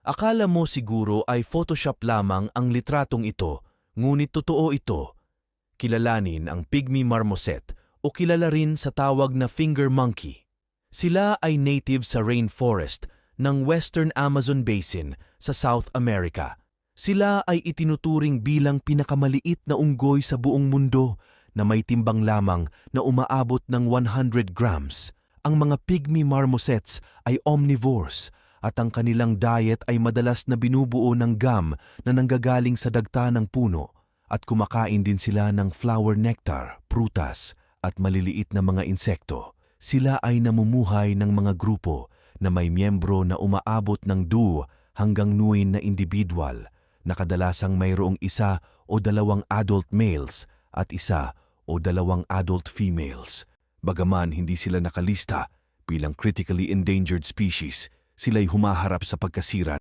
Akala mo siguro ay Photoshop lamang ang litratong ito, ngunit totoo ito. Kilalanin ang pygmy marmoset o kilala rin sa tawag na finger monkey. Sila ay native sa rainforest ng Western Amazon Basin sa South America. Sila ay itinuturing bilang pinakamaliit na unggoy sa buong mundo na may timbang lamang na umaabot ng 100 grams. Ang mga pygmy marmosets ay omnivores at ang kanilang diet ay madalas na binubuo ng gum na nanggagaling sa dagta ng puno at kumakain din sila ng flower nectar, prutas at maliliit na mga insekto. Sila ay namumuhay ng mga grupo na may miyembro na umaabot ng 2 hanggang 9 na individual na kadalasang mayroong 1 o 2 adult males at 1 o 2 adult females. Bagaman hindi sila nakalista bilang critically endangered species, sila'y humaharap sa pagkasira